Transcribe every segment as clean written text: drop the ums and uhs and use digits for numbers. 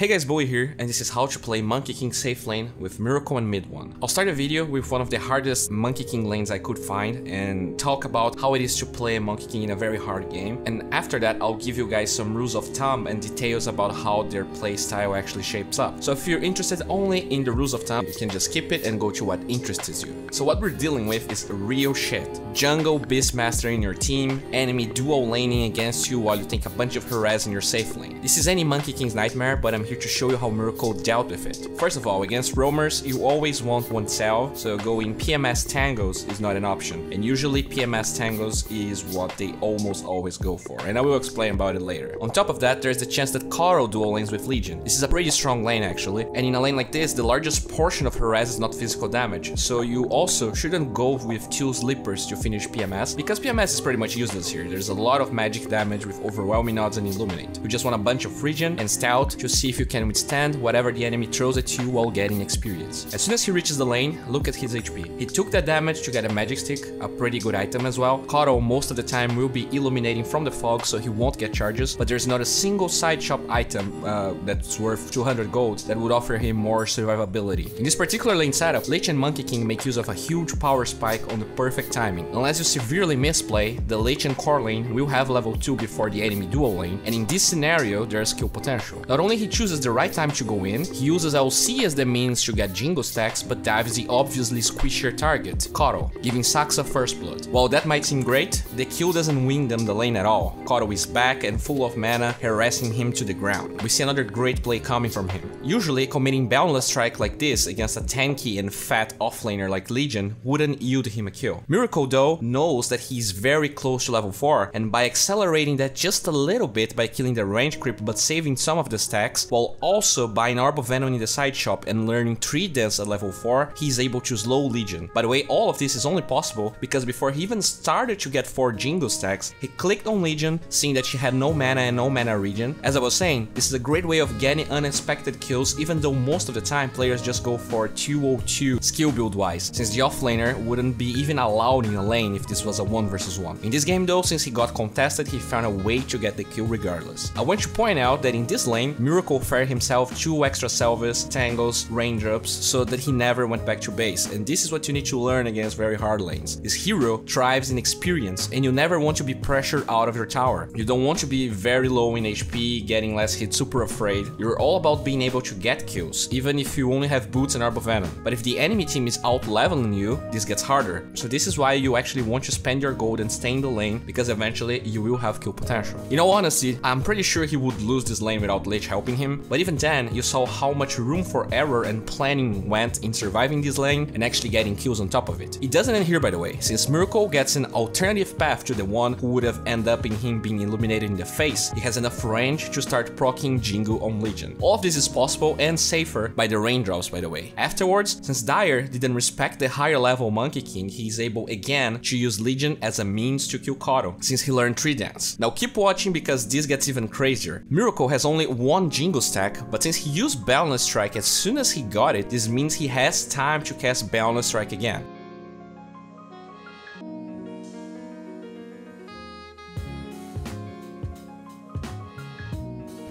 Hey guys, Bowie here, and this is how to play Monkey King safe lane with Miracle and Midone. I'll start the video with one of the hardest Monkey King lanes I could find and talk about how it is to play Monkey King in a very hard game, and after that I'll give you guys some rules of thumb and details about how their playstyle actually shapes up. So if you're interested only in the rules of thumb, you can just skip it and go to what interests you. So what we're dealing with is real shit. Jungle Beastmaster in your team, enemy dual laning against you while you take a bunch of harass in your safe lane. This is any Monkey King's nightmare, but I'm here to show you how Miracle dealt with it. First of all, against roamers, you always want one salve, so going PMS tangos is not an option. And usually PMS tangos is what they almost always go for, and I will explain about it later. On top of that, there's the chance that kotl dual lanes with Legion. This is a pretty strong lane actually, and in a lane like this, the largest portion of harass is not physical damage, so you also shouldn't go with 2 slippers to finish PMS, because PMS is pretty much useless here. There's a lot of magic damage with overwhelming odds and illuminate. You just want a bunch of regen and stout to see if you can withstand whatever the enemy throws at you while getting experience. As soon as he reaches the lane, look at his HP. He took that damage to get a magic stick, a pretty good item as well. kotl most of the time will be illuminating from the fog, so he won't get charges, but there's not a single side shop item that's worth 200 gold that would offer him more survivability. In this particular lane setup, Lich and Monkey King make use of a huge power spike on the perfect timing. Unless you severely misplay, the Lich and core lane will have level 2 before the enemy dual lane, and in this scenario, there's skill potential. Not only he chooses the right time to go in, he uses LC as the means to get jingle stacks, but dives the obviously squishier target, kotl, giving Saksa first blood. While that might seem great, the kill doesn't win them the lane at all. kotl is back and full of mana, harassing him to the ground. We see another great play coming from him. Usually, committing boundless strike like this against a tanky and fat offlaner like Legion wouldn't yield him a kill. Miracle though knows that he's very close to level 4, and by accelerating that just a little bit by killing the range creep but saving some of the stacks, while also buying Orb of Venom in the side shop and learning 3 dance at level 4, he's able to slow Legion. By the way, all of this is only possible because before he even started to get 4 jingle stacks, he clicked on Legion, seeing that she had no mana and no mana regen. As I was saying, this is a great way of getting unexpected kills, even though most of the time players just go for 202 skill build wise, since the offlaner wouldn't be even allowed in a lane if this was a 1 versus 1. In this game though, since he got contested, he found a way to get the kill regardless. I want to point out that in this lane, Miracle fared himself 2 extra salves, tangles, raindrops, so that he never went back to base, and this is what you need to learn against very hard lanes. This hero thrives in experience, and you never want to be pressured out of your tower. You don't want to be very low in HP, getting less hit, super afraid. You're all about being able to get kills, even if you only have boots and Orb of Venom. But if the enemy team is out-leveling you, this gets harder. So this is why you actually want to spend your gold and stay in the lane, because eventually you will have kill potential. In all honesty, I'm pretty sure he would lose this lane without Lich helping him, but even then, you saw how much room for error and planning went in surviving this lane and actually getting kills on top of it. It doesn't end here, by the way, since Miracle gets an alternative path to the one who would have ended up in him being illuminated in the face. He has enough range to start proccing Jingle on Legion. All of this is possible and safer by the raindrops, by the way. Afterwards, since Dire didn't respect the higher level Monkey King, he is able again to use Legion as a means to kill kotl, since he learned 3 dance. Now keep watching because this gets even crazier. Miracle has only 1 jingle stack, but since he used Boundless Strike as soon as he got it, this means he has time to cast Boundless Strike again.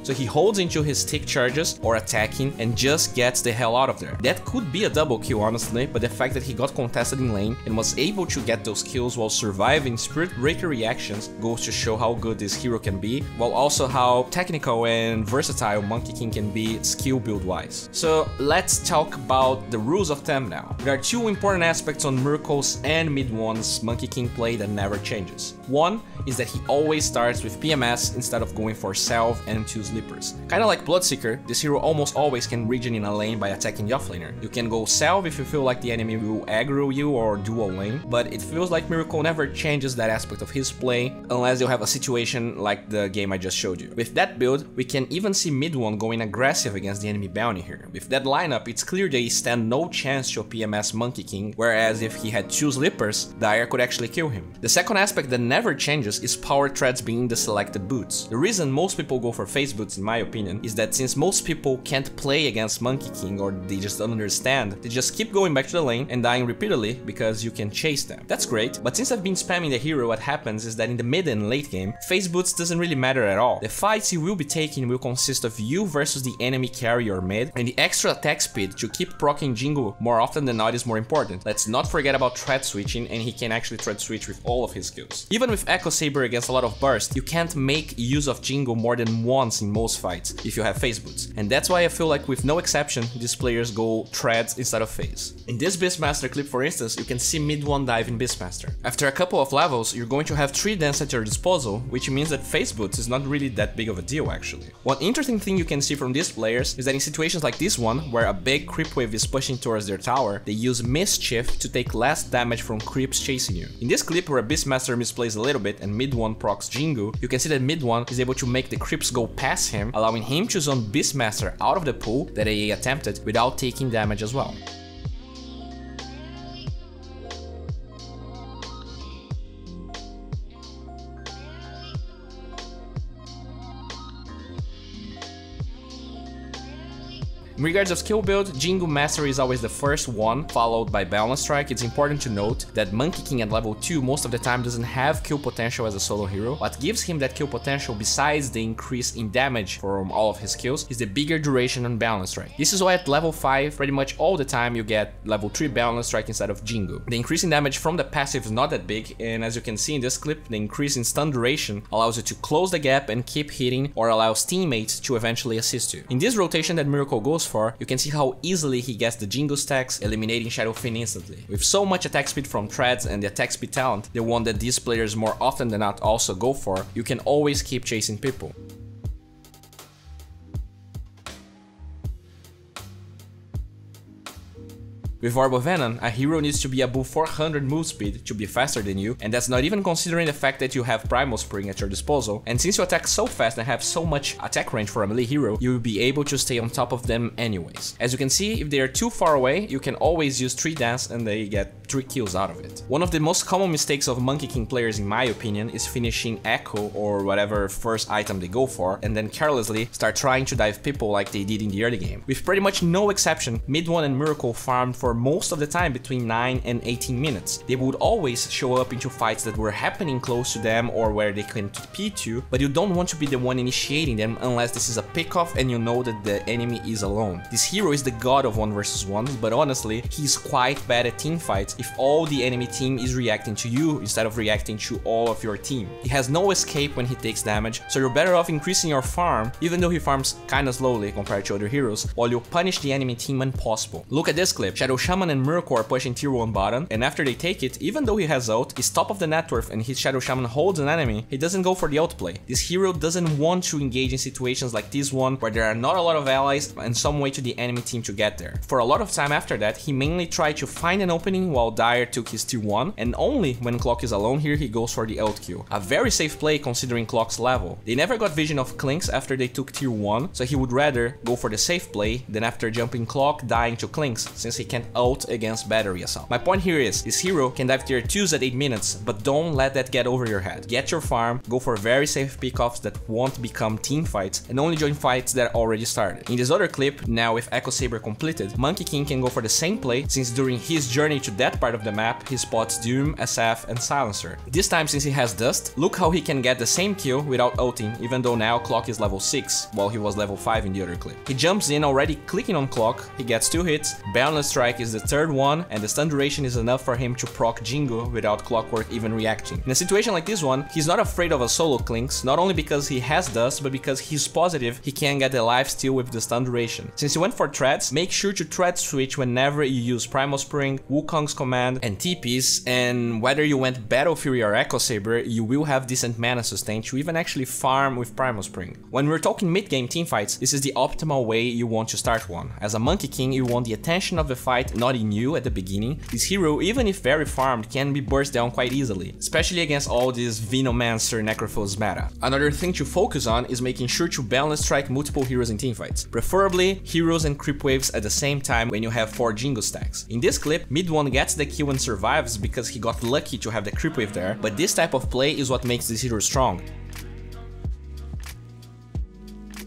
So he holds into his tick charges or attacking and just gets the hell out of there. That could be a double kill honestly, but the fact that he got contested in lane and was able to get those kills while surviving Spirit Breaker reactions goes to show how good this hero can be, while also how technical and versatile Monkey King can be skill build wise. So let's talk about the rules of thumb now. There are 2 important aspects on Miracle's and Midone's Monkey King play that never changes. One is that he always starts with PMS instead of going for salve and 2 slippers. Kinda like Bloodseeker, this hero almost always can regen in a lane by attacking the offlaner. You can go salve if you feel like the enemy will aggro you or dual lane, but it feels like Miracle never changes that aspect of his play unless you have a situation like the game I just showed you. With that build, we can even see Midone going aggressive against the enemy bounty here. With that lineup, it's clear they stand no chance to a PMS Monkey King, whereas if he had 2 slippers, Dire could actually kill him. The second aspect that never changes is power threads being the selected boots. The reason most people go for face boots boots in my opinion is that since most people can't play against Monkey King or they just don't understand, they just keep going back to the lane and dying repeatedly because you can chase them. That's great, but since I've been spamming the hero, what happens is that in the mid and late game, phase boots doesn't really matter at all. The fights you will be taking will consist of you versus the enemy carry or mid, and the extra attack speed to keep proccing Jingu more often than not is more important. Let's not forget about thread switching, and he can actually thread switch with all of his skills. Even with Echo Saber against a lot of burst, you can't make use of Jingu more than once in most fights if you have phase boots, and that's why I feel like with no exception, these players go threads instead of phase. In this Beastmaster clip for instance, you can see mid 1 dive in Beastmaster. After a couple of levels, you're going to have 3 dance at your disposal, which means that phase boots is not really that big of a deal actually. One interesting thing you can see from these players is that in situations like this one, where a big creep wave is pushing towards their tower, they use mischief to take less damage from creeps chasing you. In this clip where Beastmaster misplays a little bit and mid 1 procs Jingu, you can see that mid 1 is able to make the creeps go past him, allowing him to zone Beastmaster out of the pool that AA attempted without taking damage as well. In regards of skill build, Jingu Mastery is always the first one, followed by Balance Strike. It's important to note that Monkey King at level 2 most of the time doesn't have kill potential as a solo hero. What gives him that kill potential besides the increase in damage from all of his skills is the bigger duration on Balance Strike. This is why at level 5, pretty much all the time you get level 3 Balance Strike instead of Jingu. The increase in damage from the passive is not that big, and as you can see in this clip, the increase in stun duration allows you to close the gap and keep hitting, or allows teammates to eventually assist you. In this rotation that Miracle goes for, you can see how easily he gets the Jingu stacks, eliminating Shadow Fiend instantly. With so much attack speed from threads and the attack speed talent, the one that these players more often than not also go for, you can always keep chasing people. With Orb of Venom, a hero needs to be above 400 move speed to be faster than you, and that's not even considering the fact that you have Primal Spring at your disposal, and since you attack so fast and have so much attack range for a melee hero, you will be able to stay on top of them anyways. As you can see, if they are too far away, you can always use 3 dance and they get 3 kills out of it. One of the most common mistakes of Monkey King players in my opinion is finishing Echo or whatever first item they go for, and then carelessly start trying to dive people like they did in the early game. With pretty much no exception, mid 1 and Miracle farmed for most of the time between 9 and 18 minutes. They would always show up into fights that were happening close to them or where they can TP to, but you don't want to be the one initiating them unless this is a pickoff and you know that the enemy is alone. This hero is the god of 1 versus 1s, but honestly, he's quite bad at team fights if all the enemy team is reacting to you instead of reacting to all of your team. He has no escape when he takes damage, so you're better off increasing your farm, even though he farms kinda slowly compared to other heroes, while you punish the enemy team when possible. Look at this clip. Shadow Shaman and Miracle are pushing tier 1 bottom, and after they take it, even though he has ult, he's top of the net worth and his Shadow Shaman holds an enemy, he doesn't go for the ult play. This hero doesn't want to engage in situations like this one, where there are not a lot of allies and some way to the enemy team to get there. For a lot of time after that, he mainly tried to find an opening while Dire took his tier 1, and only when Clock is alone here he goes for the ult kill. A very safe play considering Clock's level. They never got vision of Clinks after they took tier 1, so he would rather go for the safe play than after jumping Clock dying to Clinks, since he can't ult against battery assault. My point here is, this hero can dive tier 2s at 8 minutes, but don't let that get over your head. Get your farm, go for very safe pickoffs that won't become team fights, and only join fights that already started. In this other clip, now with Echo Saber completed, Monkey King can go for the same play, since during his journey to that part of the map, he spots Doom, SF, and Silencer. This time, since he has Dust, look how he can get the same kill without ulting, even though now Clock is level 6, while he was level 5 in the other clip. He jumps in already clicking on Clock, he gets 2 hits, Balance Strike is the third one, and the stun duration is enough for him to proc Jingu without Clockwork even reacting. In a situation like this one, he's not afraid of a solo Clinks, not only because he has Dust, but because he's positive he can get the lifesteal with the stun duration. Since he went for threads, make sure to thread switch whenever you use Primal Spring, Wukong's command, and TPs, and whether you went Battle Fury or Echo Saber, you will have decent mana sustain to even actually farm with Primal Spring. When we're talking mid-game teamfights, this is the optimal way you want to start one. As a Monkey King, you want the attention of the fight not in you at the beginning. This hero, even if very farmed, can be burst down quite easily, especially against all this Venomancer Necrophos meta. Another thing to focus on is making sure to balance strike multiple heroes in teamfights, preferably heroes and creep waves at the same time when you have 4 Jingu stacks. In this clip, mid 1 gets the kill and survives because he got lucky to have the creep wave there, but this type of play is what makes this hero strong.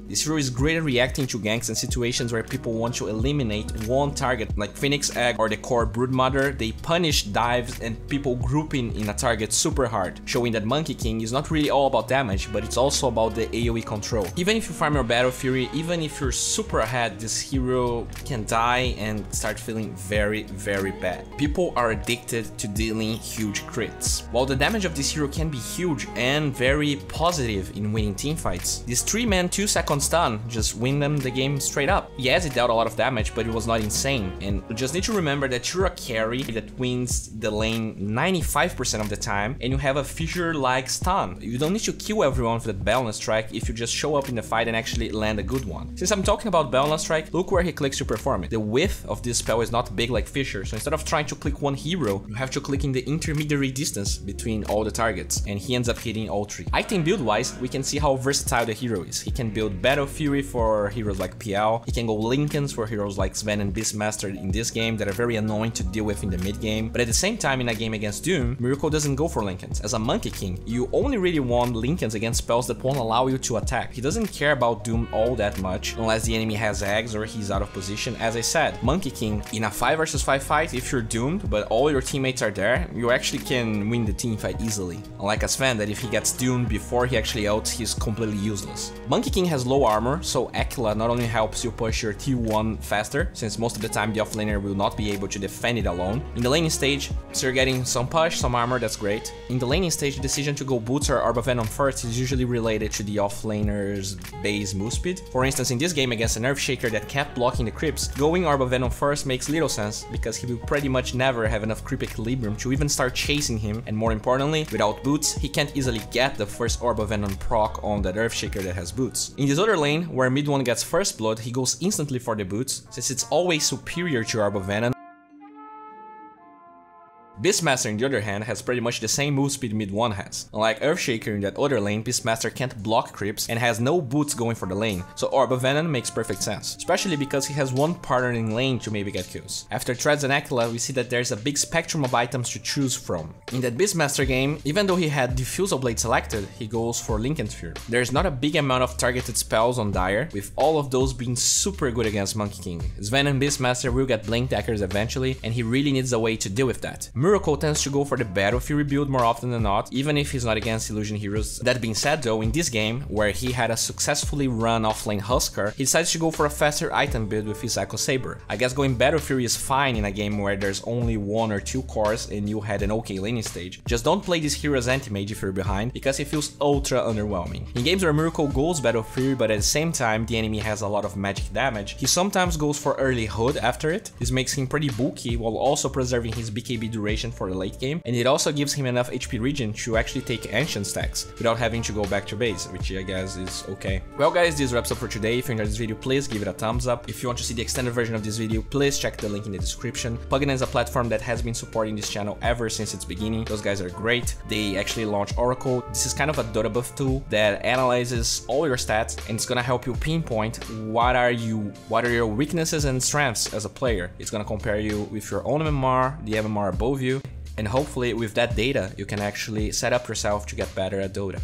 This hero is great at reacting to ganks and situations where people want to eliminate one target, like Phoenix Egg or the core Broodmother. They punish dives and people grouping in a target super hard, showing that Monkey King is not really all about damage, but it's also about the AoE control. Even if you farm your Battle Fury, even if you're super ahead, this hero can die and start feeling very, very bad. People are addicted to dealing huge crits. While the damage of this hero can be huge and very positive in winning teamfights, this 3-man 2-second stun just win them the game straight up. Yes, it dealt a lot of damage, but it was not insane, and you just need to remember that you're a carry that wins the lane 95% of the time, and you have a fissure-like stun. You don't need to kill everyone with that balance strike if you just show up in the fight and actually land a good one. Since I'm talking about balance strike, look where he clicks to perform it. The width of this spell is not big like Fissure, so instead of trying to click one hero, you have to click in the intermediary distance between all the targets, and he ends up hitting all 3. Item build-wise, we can see how versatile the hero is. He can build Battle Fury for heroes like PL, he can go Lincolns for heroes like Sven and Beastmaster in this game that are very annoying to deal with in the mid game, but at the same time in a game against Doom, Miracle doesn't go for Lincolns. As a Monkey King, you only really want Lincolns against spells that won't allow you to attack. He doesn't care about Doom all that much, unless the enemy has eggs or he's out of position. As I said, Monkey King, in a 5 versus 5 fight, if you're doomed, but all your teammates are there, you actually can win the team fight easily. Unlike a Sven, that if he gets doomed before he actually ults, he's completely useless. Monkey King has low armor, so Aquila not only helps you push your T1 faster, since most of the time the offlaner will not be able to defend it alone. In the laning stage, so you're getting some push, some armor, that's great. In the laning stage, the decision to go Boots or Orb of Venom first is usually related to the offlaner's base move speed. For instance, in this game against an Earthshaker that kept blocking the creeps, going Orb of Venom first makes little sense, because he will pretty much never have enough creep equilibrium to even start chasing him, and more importantly, without Boots, he can't easily get the first Orb of Venom proc on that Earthshaker that has Boots. In this other lane, where mid one gets first blood, he goes instantly for the Boots, since it's always superior to Orb of Venom. Beastmaster, on the other hand, has pretty much the same move speed mid 1 has. Unlike Earthshaker in that other lane, Beastmaster can't block creeps and has no boots going for the lane, so Orb of Venom makes perfect sense, especially because he has one partner in lane to maybe get kills. After Threads and Aquila, we see that there's a big spectrum of items to choose from. In that Beastmaster game, even though he had Diffusal Blade selected, he goes for Lincoln Sphere. There's not a big amount of targeted spells on Dire, with all of those being super good against Monkey King. Sven and Beastmaster will get Blink Daggers eventually, and he really needs a way to deal with that. Miracle tends to go for the Battle Fury build more often than not, even if he's not against Illusion heroes. That being said though, in this game, where he had a successfully run offlane Huskar, he decides to go for a faster item build with his Echo Saber. I guess going Battle Fury is fine in a game where there's only 1 or 2 cores and you had an okay laning stage. Just don't play this hero as anti-mage if you're behind, because it feels ultra underwhelming. In games where Miracle goes Battle Fury but at the same time the enemy has a lot of magic damage, he sometimes goes for early Hood after it. This makes him pretty bulky while also preserving his BKB duration for the late game, and it also gives him enough HP regen to actually take ancient stacks without having to go back to base, which I guess is okay. Well guys, this wraps up for today. If you enjoyed this video, please give it a thumbs up. If you want to see the extended version of this video, please check the link in the description. Plugin is a platform that has been supporting this channel ever since its beginning. Those guys are great. They actually launched Oracle. This is kind of a dota buff tool that analyzes all your stats, and it's gonna help you pinpoint what are your weaknesses and strengths as a player. It's gonna compare you with your own MMR, the MMR above you, and hopefully with that data you can actually set up yourself to get better at Dota.